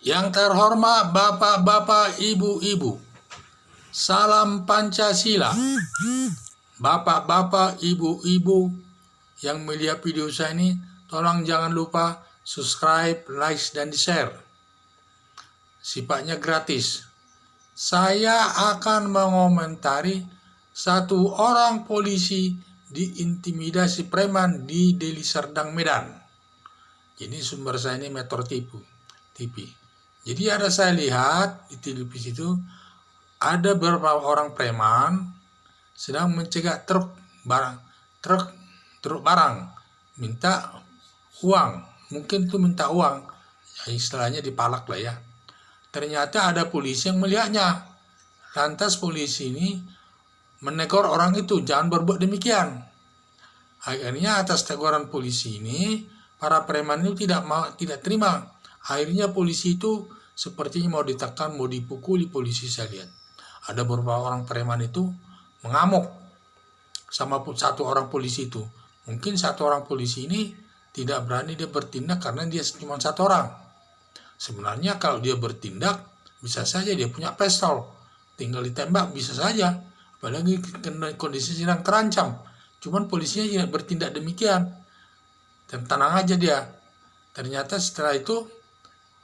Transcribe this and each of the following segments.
Yang terhormat Bapak-bapak, Ibu-ibu, salam Pancasila. Bapak-bapak, Ibu-ibu yang melihat video saya ini, tolong jangan lupa subscribe, like, dan di-share. Sifatnya gratis. Saya akan mengomentari satu orang polisi diintimidasi preman di Deli Serdang, Medan. Ini sumber saya ini Metro TV. Jadi saya lihat di televisi itu ada beberapa orang preman sedang mencegat truk barang, minta uang, mungkin itu minta uang, ya, istilahnya dipalak lah ya. Ternyata ada polisi yang melihatnya, lantas polisi ini menegur orang itu jangan berbuat demikian. Akhirnya atas teguran polisi ini para preman itu tidak terima. Akhirnya polisi itu sepertinya mau ditekan, mau dipukuli polisi. Saya lihat ada beberapa orang preman itu mengamuk sama satu orang polisi itu. Mungkin satu orang polisi ini tidak berani dia bertindak karena dia cuma satu orang. Sebenarnya kalau dia bertindak bisa saja dia punya pistol, tinggal ditembak bisa saja, apalagi kondisi sedang terancam. Cuman polisinya tidak bertindak demikian, tenang aja dia. Ternyata setelah itu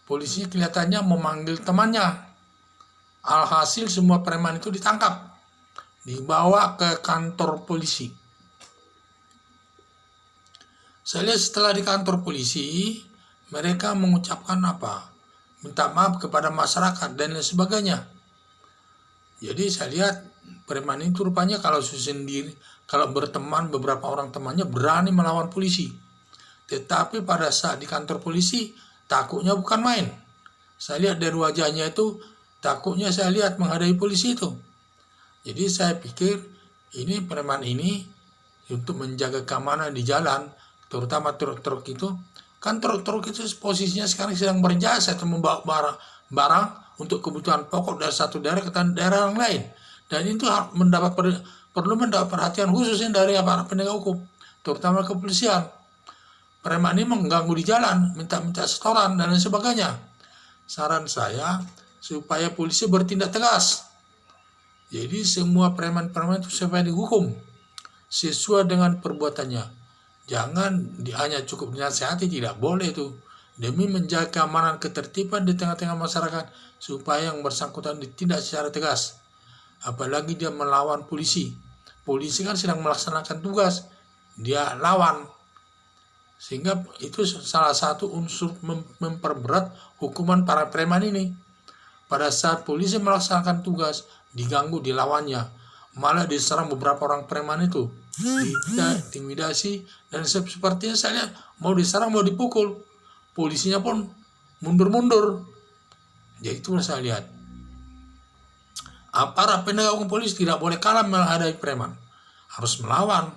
polisi kelihatannya memanggil temannya. Alhasil semua preman itu ditangkap, dibawa ke kantor polisi. Saya lihat setelah di kantor polisi, mereka mengucapkan apa? Minta maaf kepada masyarakat dan lain sebagainya. Jadi saya lihat preman itu rupanya kalau sendiri, kalau berteman beberapa orang temannya berani melawan polisi. Tetapi pada saat di kantor polisi, takutnya bukan main. Saya lihat dari wajahnya itu, takutnya saya lihat menghadapi polisi itu. Jadi saya pikir ini preman ini untuk menjaga keamanan di jalan, terutama truk-truk itu. Kan truk-truk itu posisinya sekarang sedang berjasa atau membawa barang untuk kebutuhan pokok dari satu daerah ke daerah yang lain. Dan itu perlu mendapat perhatian khususnya dari aparat penegak hukum, terutama kepolisian. Preman ini mengganggu di jalan, minta setoran dan lain sebagainya. Saran saya supaya polisi bertindak tegas. Jadi semua preman-preman itu supaya dihukum sesuai dengan perbuatannya. Jangan hanya cukup dinasihati, tidak boleh itu. Demi menjaga keamanan ketertiban di tengah-tengah masyarakat supaya yang bersangkutan ditindak secara tegas. Apalagi dia melawan polisi. Polisi kan sedang melaksanakan tugas, dia lawan. Sehingga itu salah satu unsur memperberat hukuman para preman ini. Pada saat polisi melaksanakan tugas, diganggu, dilawannya, malah diserang beberapa orang preman itu, diintimidasi, dan sepertinya saya lihat mau diserang, mau dipukul, polisinya pun mundur-mundur. Jadi itu saya lihat aparat penegak hukum polisi tidak boleh kalah menghadapi preman, harus melawan.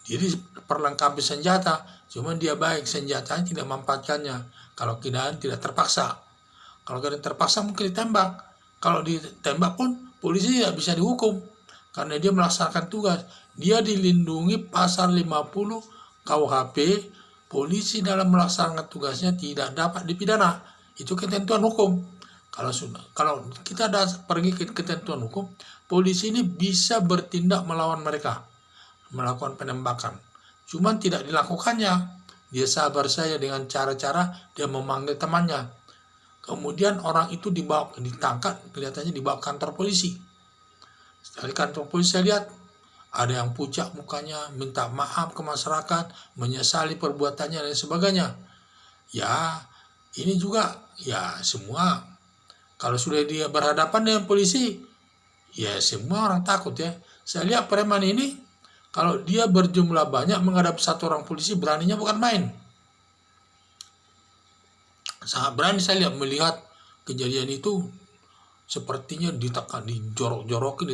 Jadi perlengkapi senjata, cuma dia baik senjatanya tidak memanfaatkannya. Kalau tidak terpaksa. Kalau tidak terpaksa mungkin ditembak. Kalau ditembak pun polisi tidak bisa dihukum karena dia melaksanakan tugas. Dia dilindungi pasal 50 KUHP, polisi dalam melaksanakan tugasnya tidak dapat dipidana. Itu ketentuan hukum. Kalau kita pergi ke ketentuan hukum, polisi ini bisa bertindak melawan mereka, melakukan penembakan. Cuman tidak dilakukannya. Dia sabar saja dengan cara-cara dia memanggil temannya. Kemudian orang itu ditangkap, kelihatannya dibawa ke kantor polisi. Setelah di kantor polisi saya lihat ada yang pucat mukanya, minta maaf ke masyarakat, menyesali perbuatannya dan sebagainya. Ya, ini juga ya semua kalau sudah dia berhadapan dengan polisi, ya semua orang takut ya. Saya lihat preman ini kalau dia berjumlah banyak menghadapi satu orang polisi, beraninya bukan main. Sangat berani saya melihat kejadian itu. Sepertinya ditekan, dijorok-jorokin,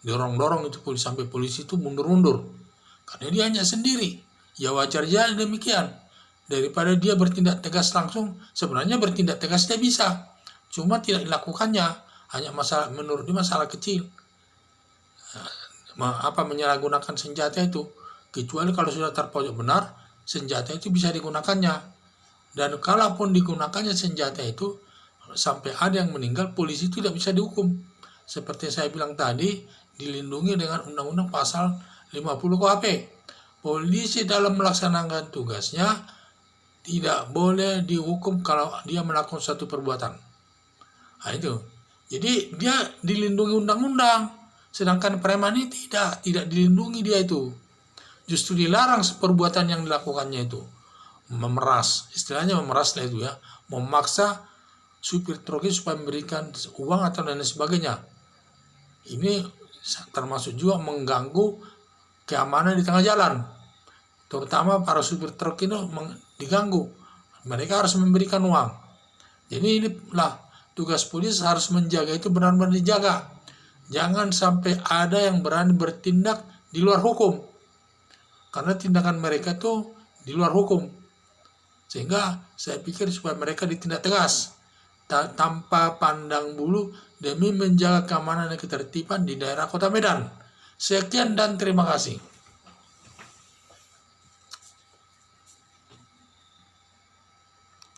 dorong-dorong itu polisi sampai polisi itu mundur-mundur. Karena dia hanya sendiri. Ya wajar aja demikian. Daripada dia bertindak tegas langsung, sebenarnya bertindak tegas dia bisa. Cuma tidak dilakukannya. Hanya menurut dia masalah kecil. Menyalahgunakan senjata itu. Kecuali kalau sudah terpojok benar, senjata itu bisa digunakannya. Dan kalaupun digunakannya senjata itu, sampai ada yang meninggal, polisi tidak bisa dihukum. Seperti saya bilang tadi, dilindungi dengan Undang-Undang Pasal 50 KUHP. Polisi dalam melaksanakan tugasnya tidak boleh dihukum kalau dia melakukan suatu perbuatan. Nah itu. Jadi dia dilindungi undang-undang. Sedangkan preman ini tidak dilindungi dia itu. Justru dilarang perbuatan yang dilakukannya itu. Memeras, istilahnya memeras lah itu ya. Memaksa supir truk itu supaya memberikan uang atau lain sebagainya. Ini termasuk juga mengganggu keamanan di tengah jalan. Terutama para supir truk ini diganggu. Mereka harus memberikan uang. Jadi inilah tugas polisi, harus menjaga itu benar-benar dijaga. Jangan sampai ada yang berani bertindak di luar hukum. Karena tindakan mereka itu di luar hukum. Sehingga saya pikir supaya mereka ditindak tegas tanpa pandang bulu demi menjaga keamanan dan ketertiban di daerah Kota Medan. Sekian dan terima kasih.